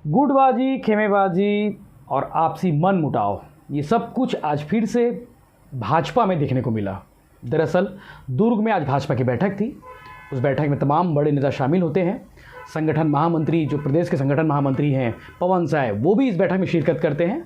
गुटबाजी, खेमेबाजी और आपसी मन मुटाव, ये सब कुछ आज फिर से भाजपा में देखने को मिला। दरअसल दुर्ग में आज भाजपा की बैठक थी। उस बैठक में तमाम बड़े नेता शामिल होते हैं। संगठन महामंत्री, जो प्रदेश के संगठन महामंत्री हैं पवन साहब, वो भी इस बैठक में शिरकत करते हैं।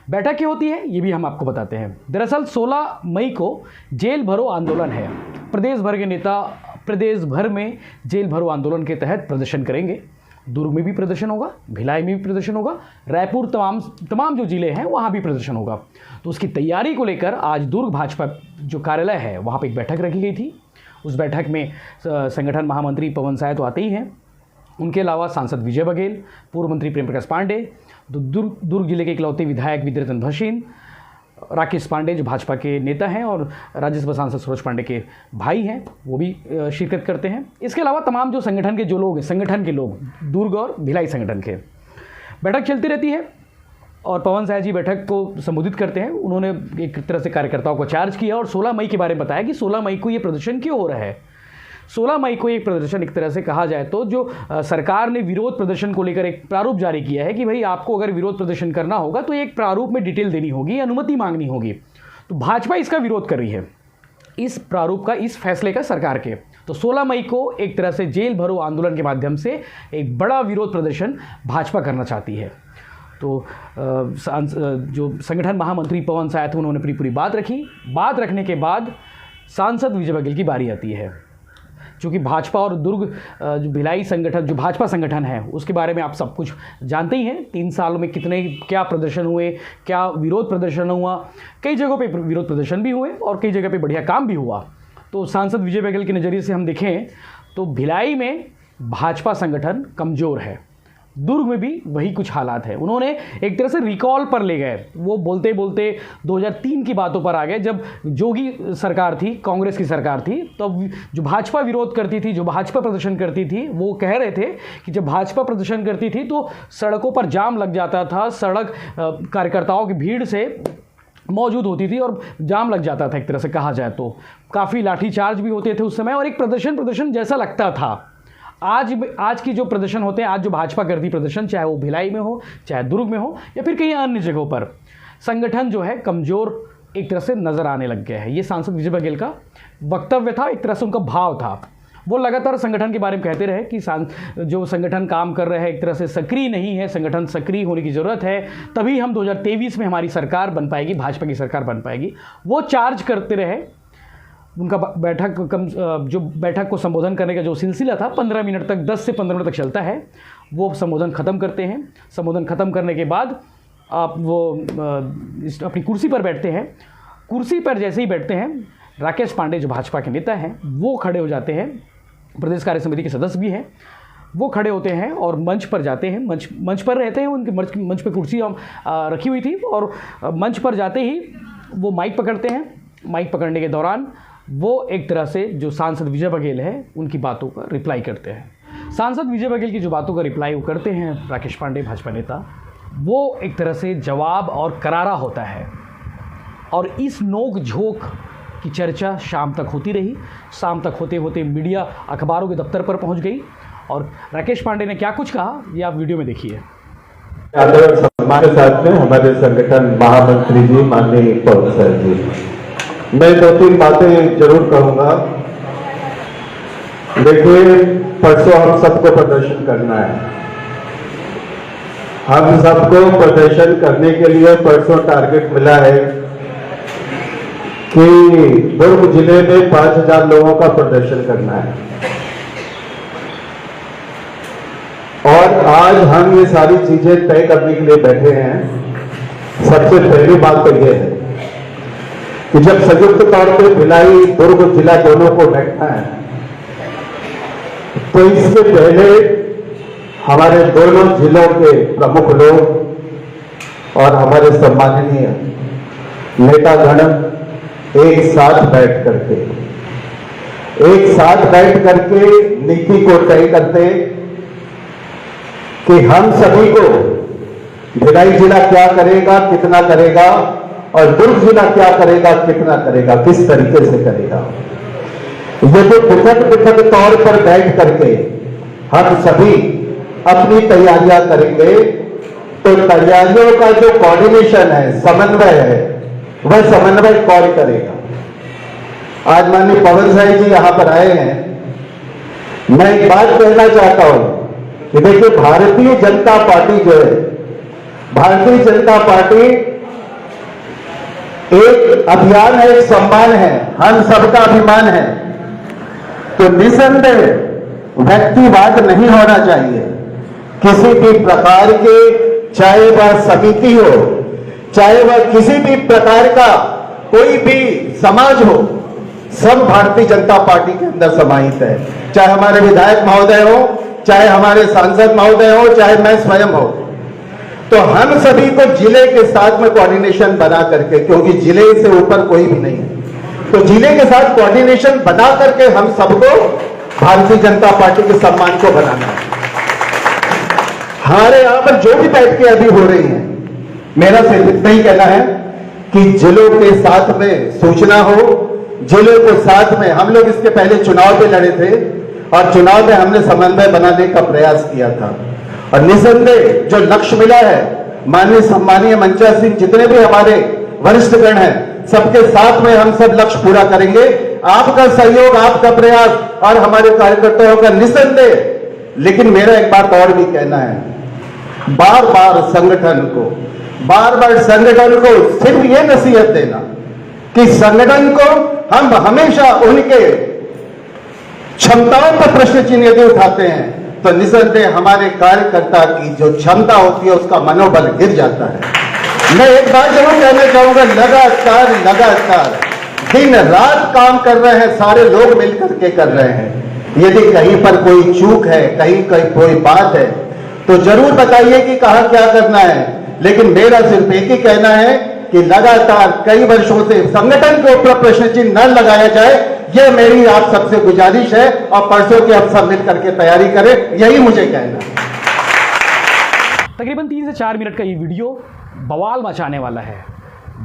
बैठक क्या होती है ये भी हम आपको बताते हैं। दरअसल 16 मई को जेल भरो आंदोलन है। प्रदेश भर के नेता प्रदेश भर में जेल भरो आंदोलन के तहत प्रदर्शन करेंगे। दुर्ग में भी प्रदर्शन होगा, भिलाई में भी प्रदर्शन होगा, रायपुर, तमाम जो जिले हैं वहाँ भी प्रदर्शन होगा। तो उसकी तैयारी को लेकर आज दुर्ग भाजपा जो कार्यालय है वहाँ पर एक बैठक रखी गई थी। उस बैठक में संगठन महामंत्री पवन साय तो आते ही हैं, उनके अलावा सांसद विजय बघेल, पूर्व मंत्री प्रेम प्रकाश पांडे, दुर्ग जिले के इकलौते विधायक विद्यारतन भसीन, राकेश पांडे जो भाजपा के नेता हैं और राज्यसभा सांसद सरोज पांडे के भाई हैं, वो भी शिरकत करते हैं। इसके अलावा तमाम जो संगठन के जो लोग हैं, संगठन के लोग, दुर्ग और भिलाई संगठन के, बैठक चलती रहती है। और पवन साय जी बैठक को संबोधित करते हैं। उन्होंने एक तरह से कार्यकर्ताओं को चार्ज किया और 16 मई के बारे में बताया कि 16 मई को ये प्रदर्शन क्यों हो रहा है। 16 मई को एक प्रदर्शन, एक तरह से कहा जाए तो जो सरकार ने विरोध प्रदर्शन को लेकर एक प्रारूप जारी किया है कि भाई आपको अगर विरोध प्रदर्शन करना होगा तो एक प्रारूप में डिटेल देनी होगी, अनुमति मांगनी होगी। तो भाजपा इसका विरोध कर रही है, इस प्रारूप का, इस फैसले का सरकार के। तो 16 मई को एक तरह से जेल भरो आंदोलन के माध्यम से एक बड़ा विरोध प्रदर्शन भाजपा करना चाहती है। तो जो संगठन महामंत्री पवन साय थे उन्होंने पूरी बात रखी। बात रखने के बाद सांसद विजय बघेल की बारी आती है। चूँकि भाजपा और दुर्ग जो भिलाई संगठन, जो भाजपा संगठन है, उसके बारे में आप सब कुछ जानते ही हैं। 3 सालों में क्या प्रदर्शन हुए, क्या विरोध प्रदर्शन हुआ, कई जगहों पे विरोध प्रदर्शन भी हुए और कई जगह पे बढ़िया काम भी हुआ। तो सांसद विजय बघेल के नज़रिए से हम देखें तो भिलाई में भाजपा संगठन कमज़ोर है, दुर्ग में भी वही कुछ हालात है। उन्होंने एक तरह से रिकॉल पर ले गए। वो बोलते बोलते 2003 की बातों पर आ गए, जब जोगी सरकार थी, कांग्रेस की सरकार थी। तब जो भाजपा विरोध करती थी, जो भाजपा प्रदर्शन करती थी, वो कह रहे थे कि जब भाजपा प्रदर्शन करती थी तो सड़कों पर जाम लग जाता था, सड़क कार्यकर्ताओं की भीड़ से मौजूद होती थी और जाम लग जाता था। एक तरह से कहा जाए तो काफ़ी लाठीचार्ज भी होते थे उस समय और एक प्रदर्शन जैसा लगता था। आज की जो प्रदर्शन होते हैं, आज जो भाजपा करती प्रदर्शन, चाहे वो भिलाई में हो, चाहे दुर्ग में हो या फिर कहीं अन्य जगहों पर, संगठन जो है कमज़ोर एक तरह से नज़र आने लग गया है। ये सांसद विजय बघेल का वक्तव्य था, एक तरह से उनका भाव था। वो लगातार संगठन के बारे में कहते रहे कि जो संगठन काम कर रहे हैं एक तरह से सक्रिय नहीं है, संगठन सक्रिय होने की ज़रूरत है, तभी हम 2023 में हमारी सरकार बन पाएगी, भाजपा की सरकार बन पाएगी। वो चार्ज करते रहे। उनका बैठक को संबोधन करने का जो सिलसिला था 15 मिनट तक, 10 से 15 मिनट तक चलता है। वो संबोधन ख़त्म करते हैं। संबोधन ख़त्म करने के बाद वो अपनी कुर्सी पर बैठते हैं। कुर्सी पर जैसे ही बैठते हैं, राकेश पांडे जो भाजपा के नेता हैं वो खड़े हो जाते हैं, प्रदेश कार्य समिति के सदस्य भी हैं। वो खड़े होते हैं और मंच पर जाते हैं। मंच पर रहते हैं, उनके मंच पर कुर्सी रखी हुई थी और मंच पर जाते ही वो माइक पकड़ते हैं। माइक पकड़ने के दौरान वो एक तरह से जो सांसद विजय बघेल है उनकी बातों का रिप्लाई करते हैं। सांसद विजय बघेल की जो बातों का रिप्लाई वो करते हैं, राकेश पांडे भाजपा नेता, वो एक तरह से जवाब और करारा होता है। और इस नोक झोंक की चर्चा शाम तक होती रही। शाम तक होते होते मीडिया अखबारों के दफ्तर पर पहुंच गई और राकेश पांडे ने क्या कुछ कहा ये आप वीडियो में देखिए। हमारे साथ में हमारे संगठन महामंत्री जी माननीय पवन साय जी, मैं 2-3 बातें जरूर कहूंगा। देखिए, परसों हम सबको प्रदर्शन करना है। हम सबको प्रदर्शन करने के लिए परसों टारगेट मिला है कि दुर्ग जिले में 5000 लोगों का प्रदर्शन करना है। और आज हम ये सारी चीजें तय करने के लिए बैठे हैं। सबसे पहली बात तो यह है कि जब संयुक्त तौर पर भिलाई दुर्ग जिला दोनों को बैठना है तो इससे पहले हमारे दोनों जिलों के प्रमुख लोग और हमारे सम्माननीय नेतागण एक साथ बैठ करके नीति को तय करते कि हम सभी को भिलाई जिला क्या करेगा, कितना करेगा, और दुर्ग जिला क्या करेगा, कितना करेगा, किस तरीके से करेगा। ये जो पृथक तौर पर बैठ करके हम सभी अपनी तैयारियां करेंगे तो तैयारियों का जो कोऑर्डिनेशन है, समन्वय है, वह समन्वय कौन करेगा? आज माननीय पवन साई जी यहां पर आए हैं। मैं एक बात कहना चाहता हूं कि देखिए, भारतीय जनता पार्टी जो है, भारतीय जनता पार्टी एक अभियान है, एक सम्मान है, हम सबका अभिमान है। तो निसंदेह व्यक्तिवाद नहीं होना चाहिए किसी भी प्रकार के, चाहे वह समिति हो, चाहे वह किसी भी प्रकार का कोई भी समाज हो, सब भारतीय जनता पार्टी के अंदर समाहित है। चाहे हमारे विधायक महोदय हो, चाहे हमारे सांसद महोदय हो, चाहे मैं स्वयं हो, तो हम सभी को जिले के साथ में कोऑर्डिनेशन बना करके, क्योंकि जिले से ऊपर कोई भी नहीं है, तो जिले के साथ कोऑर्डिनेशन बना करके हम सबको भारतीय जनता पार्टी के सम्मान को बनाना है। हमारे यहां पर जो भी बैठकें अभी हो रही हैं, मेरा सिर्फ इतना ही कहना है कि जिलों के साथ में सूचना हो, जिलों को साथ में, हम लोग इसके पहले चुनाव पे लड़े थे और चुनाव में हमने समन्वय बनाने का प्रयास किया था, और निसंदेह जो लक्ष्य मिला है, माननीय सम्मानीय मंचा सिंह, जितने भी हमारे वरिष्ठगण हैं, सबके साथ में हम सब लक्ष्य पूरा करेंगे। आपका सहयोग, आपका प्रयास और हमारे कार्यकर्ताओं का निसंदेह। लेकिन मेरा एक बात और भी कहना है, बार बार संगठन को सिर्फ ये नसीहत देना कि संगठन को हम हमेशा उनके क्षमताओं पर प्रश्न चिन्ह यदि उठाते हैं, तो निसंदेह हमारे कार्यकर्ता की जो क्षमता होती है, उसका मनोबल गिर जाता है। मैं एक बात जरूर कहना चाहूंगा, लगातार दिन रात काम कर रहे हैं, सारे लोग मिलकर के कर रहे हैं। यदि कहीं पर कोई चूक है, कहीं कोई बात है, तो जरूर बताइए कि कहां क्या करना है। लेकिन मेरा सिर्फ एक ही कहना है कि लगातार कई वर्षों से संगठन के ऊपर प्रश्न चिन्ह न लगाया जाए, यह मेरी आप सबसे गुजारिश है। और परसों की हम सब मिलकर के तैयारी करें, यही मुझे कहना है। तकरीबन 3 से 4 मिनट का ये वीडियो बवाल मचाने वाला है।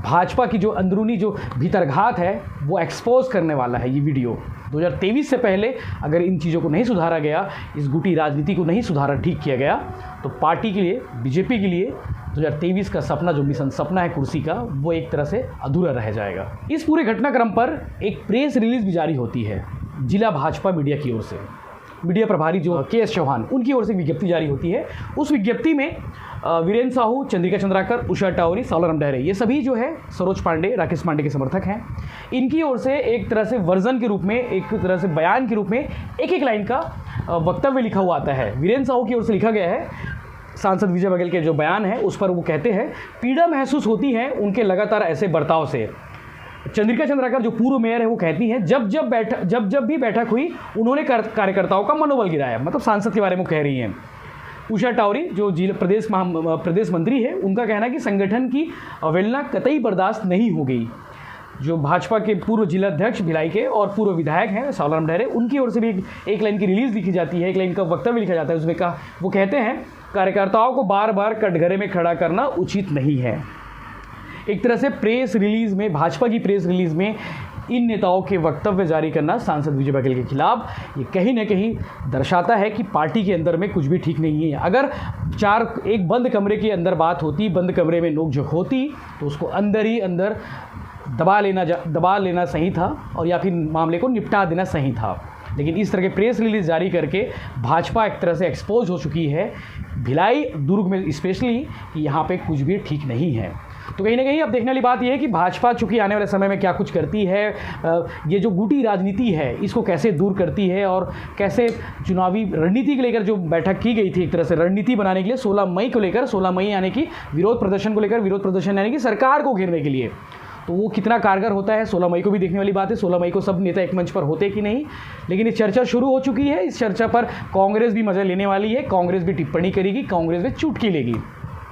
भाजपा की जो अंदरूनी जो भीतरघात है वो एक्सपोज करने वाला है ये वीडियो। 2023 से पहले अगर इन चीज़ों को नहीं सुधारा गया, इस गुटी राजनीति को नहीं सुधारा, ठीक किया गया, तो पार्टी के लिए, बीजेपी के लिए 2023 का सपना, जो मिशन सपना है कुर्सी का, वो एक तरह से अधूरा रह जाएगा। इस पूरे घटनाक्रम पर एक प्रेस रिलीज भी जारी होती है जिला भाजपा मीडिया की ओर से। मीडिया प्रभारी जो के.एस. चौहान, उनकी ओर से विज्ञप्ति जारी होती है। उस विज्ञप्ति में वीरेंद्र साहू, चंद्रिका चंद्राकर, उषा टावरी, सावलाराम डहरे, ये सभी जो है सरोज पांडे, राकेश पांडे के समर्थक हैं। इनकी ओर से एक तरह से वर्जन के रूप में, एक तरह से बयान के रूप में एक लाइन का वक्तव्य लिखा हुआ आता है। वीरेंद्र साहू की ओर से लिखा गया है, सांसद विजय बघेल के जो बयान है उस पर वो कहते हैं, पीड़ा महसूस होती है उनके लगातार ऐसे बर्ताव से। चंद्रिका चंद्राकर जो पूर्व मेयर है वो कहती हैं, जब भी बैठक हुई उन्होंने कार्यकर्ताओं का मनोबल गिराया, मतलब सांसद के बारे में कह रही हैं। उषा टावरी जो प्रदेश मंत्री है, उनका कहना है कि संगठन की अवहेलना कतई बर्दाश्त नहीं हो गई। जो भाजपा के पूर्व जिलाध्यक्ष भिलाई के और पूर्व विधायक हैं सावलाराम डहरे, उनकी ओर से भी एक लाइन की रिलीज लिखी जाती है, एक लाइन का वक्तव्य लिखा जाता है। उसमें वो कहते हैं, कार्यकर्ताओं को बार बार कटघरे में खड़ा करना उचित नहीं है। एक तरह से प्रेस रिलीज में, भाजपा की प्रेस रिलीज में इन नेताओं के वक्तव्य जारी करना सांसद विजय बघेल के खिलाफ, ये कहीं ना कहीं दर्शाता है कि पार्टी के अंदर में कुछ भी ठीक नहीं है। अगर एक बंद कमरे के अंदर बात होती, बंद कमरे में नोकझोंक होती, तो उसको अंदर ही अंदर दबा लेना सही था, और या फिर मामले को निपटा देना सही था। लेकिन इस तरह के प्रेस रिलीज जारी करके भाजपा एक तरह से एक्सपोज हो चुकी है, भिलाई, दुर्ग में स्पेशली, कि यहाँ पे कुछ भी ठीक नहीं है। तो कहीं ना कहीं अब देखने वाली बात यह है कि भाजपा चूँकि आने वाले समय में क्या कुछ करती है, ये जो गुटी राजनीति है इसको कैसे दूर करती है, और कैसे चुनावी रणनीति को लेकर जो बैठक की गई थी, एक तरह से रणनीति बनाने के लिए 16 मई को लेकर, 16 मई यानी कि विरोध प्रदर्शन को लेकर, विरोध प्रदर्शन यानी कि सरकार को घेरने के लिए, तो वो कितना कारगर होता है 16 मई को भी देखने वाली बात है। 16 मई को सब नेता एक मंच पर होते कि नहीं, लेकिन ये चर्चा शुरू हो चुकी है। इस चर्चा पर कांग्रेस भी मजा लेने वाली है, कांग्रेस भी टिप्पणी करेगी, कांग्रेस भी चुटकी लेगी।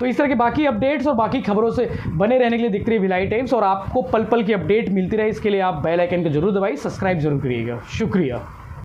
तो इस तरह के बाकी अपडेट्स और बाकी खबरों से बने रहने के लिए देखते रहिए भिलाई टाइम्स, और आपको पल पल की अपडेट मिलती रहे, इसके लिए आप बेल आइकन को जरूर दबाइए, सब्सक्राइब जरूर करिएगा। शुक्रिया।